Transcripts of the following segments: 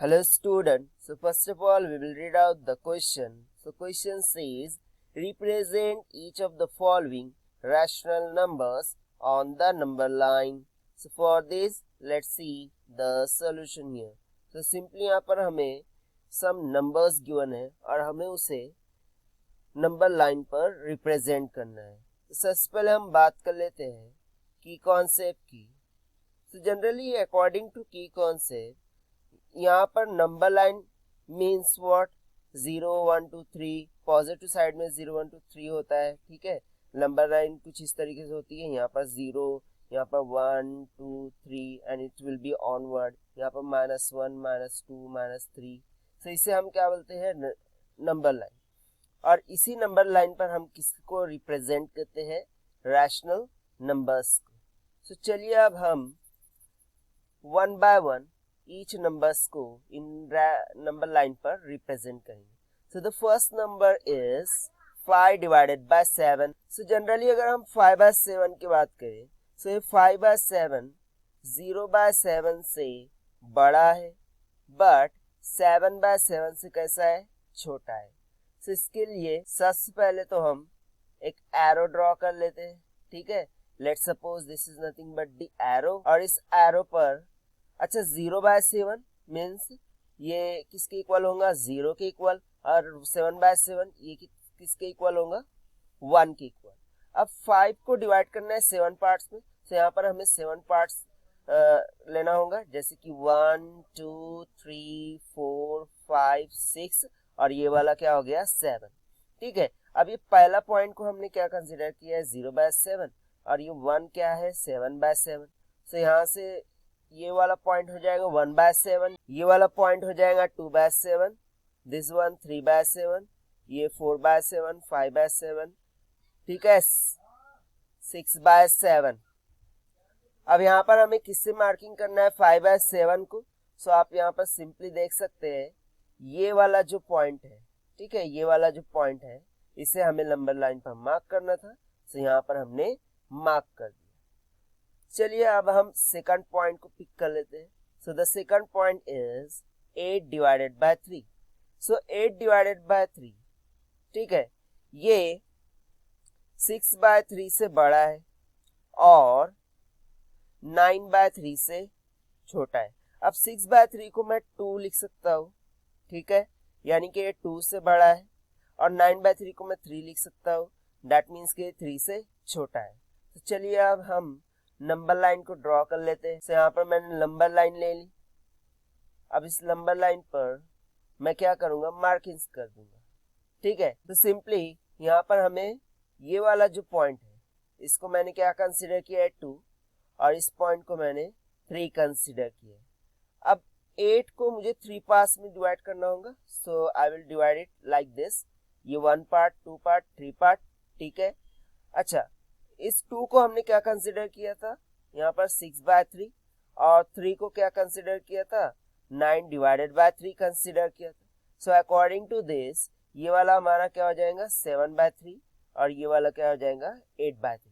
Hello student. So first of all we will read out the question. So question says represent each of the following rational numbers on the number line. So for this let's see the solution here. So simply यहाँ पर हमें some numbers given है और हमें उसे number line पर represent करना है. तो सबसे पहले हम बात कर लेते हैं की कॉन्सेप्ट की. So generally according to key concept यहाँ पर number line means what 0 1 2 3 positive side में 0 1 2 3 होता है. ठीक है, नंबर लाइन कुछ इस तरीके से होती है. यहाँ पर 0, यहाँ पर 1 2 3 and it will B onward. यहाँ पर -1 -2 -3. तो इसे हम क्या बोलते हैं, नंबर लाइन. और इसी नंबर लाइन पर हम किसको रिप्रेजेंट करते हैं, रैशनल नंबर्स को. सो चलिए अब हम one by one each numbers को इन नंबर लाइन पर रिप्रेजेंट करेंगे. So the first number is 5 divided by 7. So generally अगर हम 5/7 की बात करें, सो ये 5/7 0/7 से बड़ा है, बट 7/7 से कैसा है, छोटा है. सो इसके लिए सबसे पहले तो हम एक एरो ड्रॉ कर लेते हैं. ठीक है, let's suppose this is nothing but the arrow. और इस एरो पर अच्छा 0/7 मीन्स ये किसके इक्वल होगा, 0 के इक्वल. और 7/7 ये किसके इक्वल होगा, 1 के इक्वल. अब 5 को डिवाइड करना है 7 पार्ट्स में. तो यहाँ पर हमें 7 पार्ट्स लेना होगा, जैसे कि 1 2 3 4 5 6 और ये वाला क्या हो गया, 7. ठीक है, अब ये पहला पॉइंट को हमने क्या कंसिडर किया है, 0/7 और ये 1 क्या है, 7/7. तो यहाँ से ये वाला पॉइंट हो जाएगा 1/7, ये वाला पॉइंट हो जाएगा 2/7, दिस वन 3/7, ये 4/7, 5/7. ठीक है, 6/7. अब यहाँ पर हमें किससे मार्किंग करना है, 5/7 को. सो आप यहाँ पर सिंपली देख सकते हैं ये वाला जो पॉइंट है, ठीक है, ये वाला जो पॉइंट है इसे हमें नंबर लाइन पर मार्क करना था. सो यहाँ पर हमने मार्क कर दिया. चलिए अब हम सेकंड पॉइंट को पिक कर लेते हैं. So the second point is 8 divided by 3. So 8 divided by 3, ठीक है, ये 6/3 से बड़ा है और 9/3 से छोटा है. अब 6/3 को मैं 2 लिख सकता हूँ. ठीक है, यानी कि ये 2 से बड़ा है. और 9/3 को मैं 3 लिख सकता हूँ, दैट मीन्स कि 3 से छोटा है. तो चलिए अब हम नंबर लाइन को ड्रॉ कर लेते हैं. तो यहाँ पर मैंने नंबर लाइन ले ली. अब इस नंबर लाइन पर मैं क्या करूंगा, मार्किंग्स कर दूंगा. ठीक है, तो सिंपली यहाँ पर हमें ये वाला जो पॉइंट है इसको मैंने क्या कंसीडर किया है, 2, और इस पॉइंट को मैंने 3 कंसीडर किया है. अब 8 को मुझे 3 पार्ट्स में डिवाइड करना होगा. So I will divide it like this, ये 1 पार्ट 2 पार्ट 3 पार्ट. ठीक है, अच्छा इस 2 को हमने क्या कंसिडर किया था, यहाँ पर 6/3, और 3 को क्या कंसिडर किया था, 9 डिवाइडेड बाय 3 कंसिडर किया था. सो अकॉर्डिंग टू दिस ये वाला हमारा क्या हो जाएगा, 7/3, और ये वाला क्या हो जाएगा, 8/3.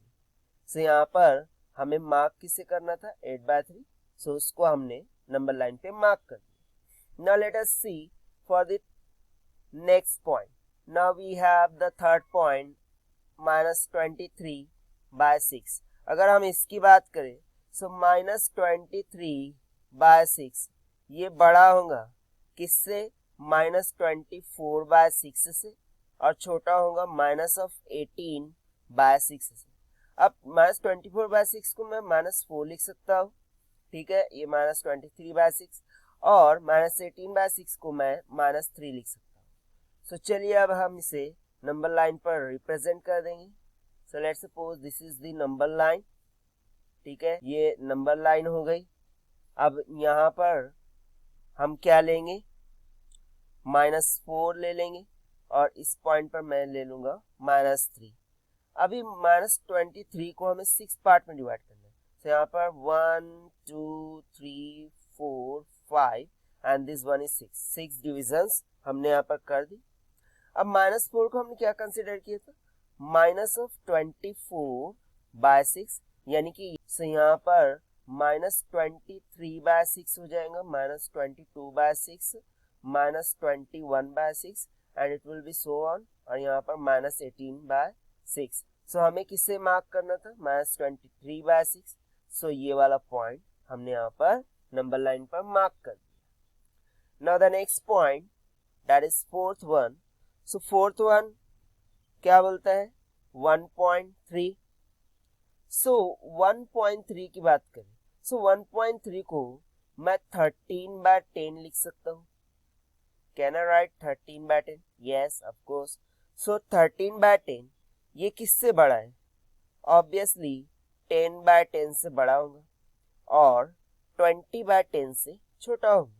सो यहाँ पर हमें मार्क किसे करना था, 8/3. सो उसको हमने नंबर लाइन पे मार्क कर दिया. Now let us see for the next point. Now we have the third point -23/6. अगर हम इसकी बात करें, सो -23/6 ये बड़ा होगा किससे, -24/6 से, और छोटा होगा -18/6 से. अब -24/6 को मैं -4 लिख सकता हूँ. ठीक है, ये -23/6, और -18/6 को मैं -3 लिख सकता हूँ. सो चलिए अब हम इसे नंबर लाइन पर रिप्रेजेंट कर देंगे. So let's suppose this is the number line. ठीक है, ये नंबर लाइन हो गई. अब यहाँ पर हम क्या लेंगे, -4 ले लेंगे, और इस पॉइंट पर मैं ले लूंगा -3. अभी -23 को हमें 6 पार्ट में डिवाइड करना है. तो यहाँ पर 1 2 3 4 5 and this one is 6 divisions हमने यहाँ पर कर दी. अब -4 को हमने क्या कंसिडर किया था, -24/6, यानी कि यहाँ पर -23/6 हो जाएगा, -22/6, -21/6 and it will be so on, और यहाँ पर -18/6। सो हमें किसे मार्क करना था, -23/6। सो ये वाला पॉइंट हमने यहाँ पर नंबर लाइन पर मार्क कर दिया। Now the next point that is fourth one. So fourth one क्या बोलता है, 1.3। सो 1.3 की बात करें, सो 1.3 को मैं 13/10 लिख सकता हूँ। Can I write 13/10? Yes of course. So 13/10 ये किससे बड़ा है, ऑब्वियसली 10/10 से बड़ा होगा और 20/10 से छोटा होगा।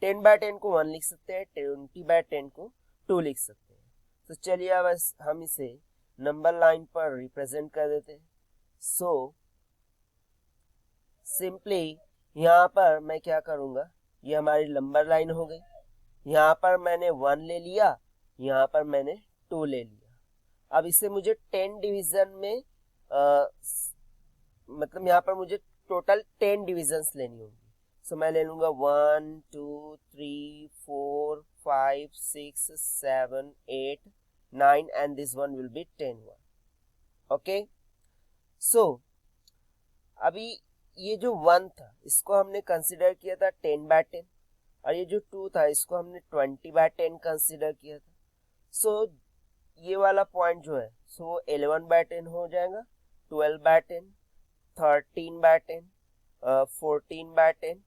10/10 को 1 लिख सकते हैं, 20/10 को 2 लिख सकते हैं। तो चलिए अब हम इसे नंबर लाइन पर रिप्रेजेंट कर देते हैं। सो सिंपली यहाँ पर मैं क्या करूँगा, ये हमारी नंबर लाइन हो गई। यहाँ पर मैंने 1 ले लिया, यहाँ पर मैंने 2 ले लिया। अब इसे मुझे 10 डिवीजन में मतलब यहाँ पर मुझे टोटल 10 डिविजन्स लेनी होगी। सो मैं ले लूँगा 1 2 3 4 5 6 7 8 9 and this one will be 10 one. Okay, so अभी ये जो 1 था इसको हमने कंसिडर किया था 10/10 और ये जो 2 था इसको हमने 20/10 कंसिडर किया था। सो ये वाला पॉइंट जो है सो 11/10 हो जाएगा, 12/10, 13/10, 14/10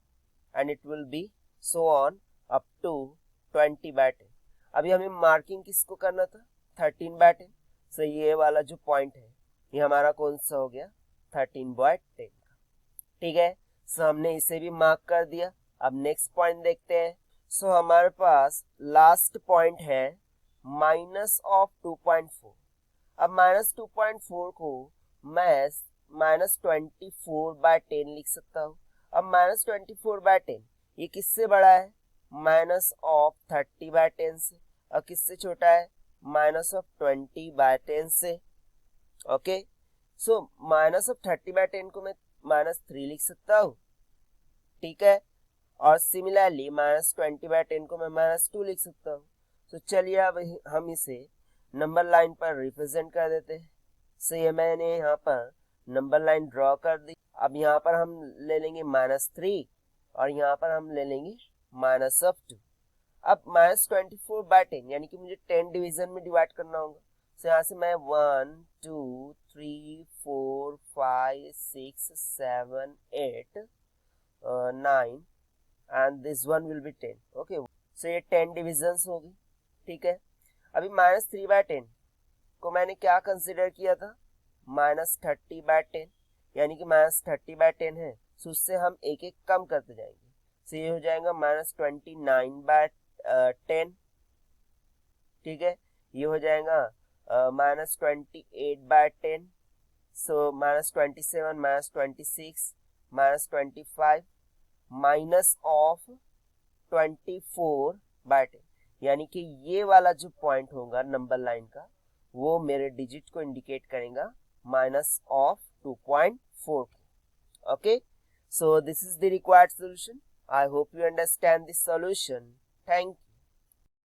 and it will be so on up to 20/10। अभी हमें मार्किंग किसको करना था, 13/10। सो ये वाला जो पॉइंट है ये हमारा कौन सा हो गया, 13/10 का। ठीक है, सो हमने इसे भी मार्क कर दिया। अब नेक्स्ट पॉइंट देखते हैं। सो हमारे पास लास्ट पॉइंट है -2.4। अब -2.4 को मैं -24/10 लिख सकता हूँ। अब -24/10 ये किससे बड़ा है, -30/10 से, और किससे छोटा है, -20/10 से। ओके, सो -30/10 को मैं -3 लिख सकता हूँ। ठीक है, और सिमिलरली -20/10 को मैं -2 लिख सकता हूँ। तो चलिए अब हम इसे नंबर लाइन पर रिप्रेजेंट कर देते हैं। सो ये मैंने यहाँ पर नंबर लाइन ड्रॉ कर दी। अब यहाँ पर हम ले लेंगे -3 और यहाँ पर हम ले लेंगे -2। अब -24/10 यानी कि मुझे 10 डिवीजन में डिवाइड करना होगा। सो यहाँ से मैं 1 2 3 4 5 6 7 8 9 and this one will be 10। Okay, so ये 10 डिविजन्स होगी। ठीक है, अभी -3/10 को मैंने क्या कंसिडर किया था, -30/10 यानी कि -30/10 है, सो उससे हम एक एक कम करते जाएंगे। सो ये हो जाएगा -29/10। ठीक है, ये हो जाएगा -28/10। सो -27, -26, -25 माइनस ऑफ 24/10 यानी कि ये वाला जो पॉइंट होगा नंबर लाइन का वो मेरे डिजिट को इंडिकेट करेगा -2.4। Okay, so this is the required solution. I hope you understand this solution. Thank you.